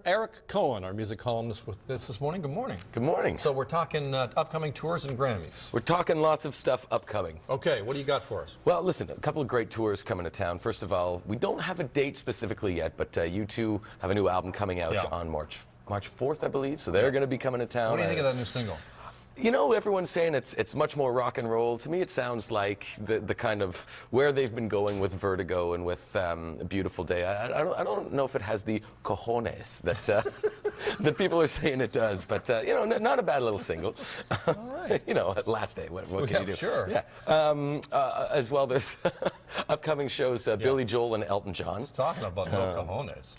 Eric Cohen, our music columnist, with us this morning. Good morning. Good morning. So we're talking upcoming tours and Grammys. We're talking lots of stuff upcoming. Okay, what do you got for us? Well, listen, a couple of great tours coming to town. First of all, we don't have a date specifically yet, but U2 have a new album coming out on March 4th, I believe. So they're going to be coming to town. What do you think of that new single? You know, everyone's saying it's much more rock and roll. To me, it sounds like the kind of where they've been going with Vertigo and with A Beautiful Day. I don't know if it has the cojones that that people are saying it does, but you know, not a bad little single. All right. You know, last day. What can you do? Sure. Yeah. As well, there's upcoming shows. Billy Joel and Elton John. It's talking about no cojones.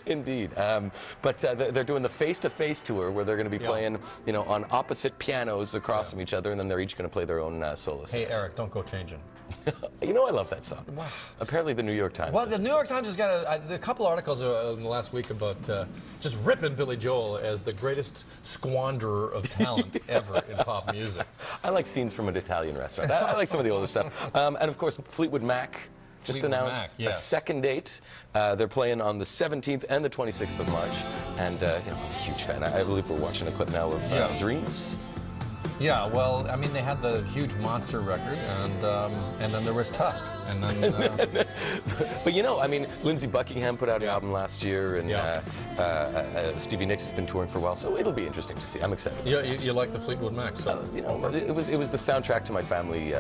Indeed, but they're doing the face-to-face tour where they're going to be playing, you know, on opposite pianos across from each other, and then they're each going to play their own solo sets. Hey, Eric, don't go changing. You know, I love that song. Wow. Apparently, the New York Times. Well, the New York Times has got a couple articles in the last week about just ripping Billy Joel as the greatest squanderer of talent ever in pop music. I like scenes from an Italian restaurant. I like some of the older stuff, and of course, Fleetwood Mac. Just announced a second date. They're playing on the 17th and the 26th of March. And you know, I'm a huge fan. I believe we're watching a clip now of Dreams. Yeah, well, I mean, they had the huge Monster record, and then there was Tusk, and then. But you know, I mean, Lindsey Buckingham put out an album last year, and Stevie Nicks has been touring for a while, so it'll be interesting to see. I'm excited. Yeah, you like the Fleetwood Mac, so you know, it was the soundtrack to my family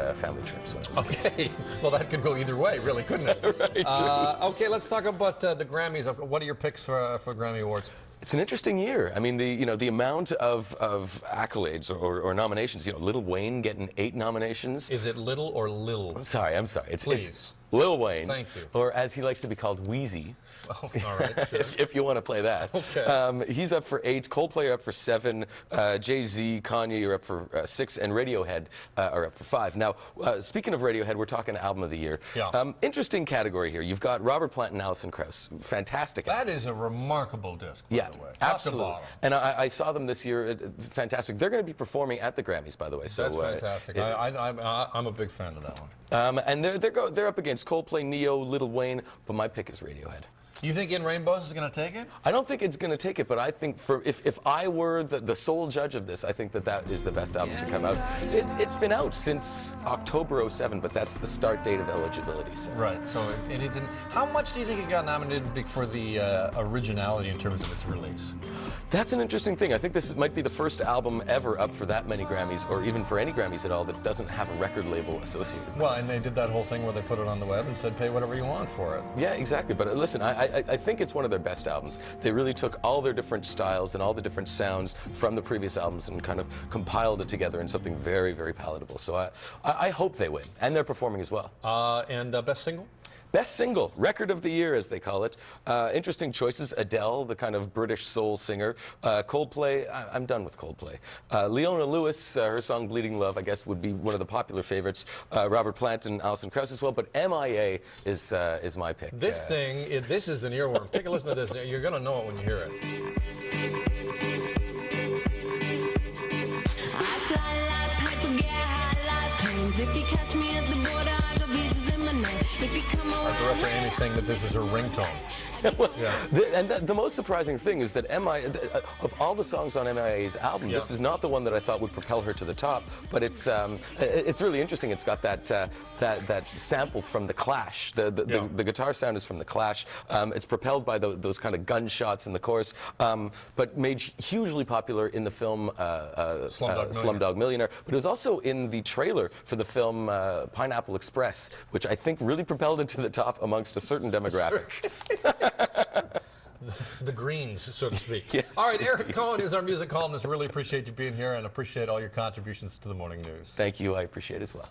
trip. So okay, well, that could go either way, really, couldn't it? Right. Okay, let's talk about the Grammys. What are your picks for Grammy Awards? It's an interesting year. I mean, the amount of accolades or nominations. You know, Lil Wayne getting 8 nominations. Is it Little or Lil? I'm sorry. It's Lil Wayne. Thank you. Or as he likes to be called, Wheezy. Oh, all right, sure. if you want to play that. Okay. He's up for 8. Coldplay are up for 7. Jay-Z, Kanye are up for 6, and Radiohead are up for 5. Now, speaking of Radiohead, we're talking Album of the Year. Yeah. Interesting category here. You've got Robert Plant and Alison Krauss. Fantastic. That is a remarkable disc, by the way. Absolutely. Top to bottom. And I saw them this year. Fantastic. They're going to be performing at the Grammys, by the way. So that's fantastic. I'm a big fan of that one. And they're up against Coldplay, Neo, Lil Wayne, but my pick is Radiohead. You think In Rainbows is going to take it? I don't think it's going to take it, but I think if I were the sole judge of this, I think that is the best album to come out. It's been out since October '07, but that's the start date of eligibility. So. Right. So it is. How much do you think it got nominated for the originality in terms of its release? That's an interesting thing. I think this might be the first album ever up for that many Grammys, or even for any Grammys at all, that doesn't have a record label associated with it. Well, and they did that whole thing where they put it on the web and said, pay whatever you want for it. Yeah, exactly. But listen, I think it's one of their best albums. They really took all their different styles and all the different sounds from the previous albums and kind of compiled it together in something very, very palatable. So I hope they win. And they're performing as well. And best single? Best single, record of the year, as they call it. Interesting choices. Adele, the kind of British soul singer. Coldplay, I'm done with Coldplay. Leona Lewis, her song Bleeding Love, I guess, would be one of the popular favorites. Robert Plant and Alison Krauss as well, but MIA is my pick. This this is an earworm. Take a listen to this. You're going to know it when you hear it. I fly like paper, get high like planes. If you catch me at the border, I got visas in my name. If you come Our around, director Amy saying that this is her ringtone. And the most surprising thing is that of all the songs on MIA's album, this is not the one that I thought would propel her to the top. But it's really interesting. It's got that sample from the Clash. The guitar sound is from the Clash. It's propelled by those kind of gunshots in the chorus, but made hugely popular in the film Slumdog Millionaire. But it was also in the trailer for the film Pineapple Express, which I think really propelled it to the top amongst a certain demographic. The Greens, so to speak. Yes, all right, Eric Cohen is our music columnist. Really appreciate you being here and appreciate all your contributions to the morning news. Thank you. I appreciate it as well.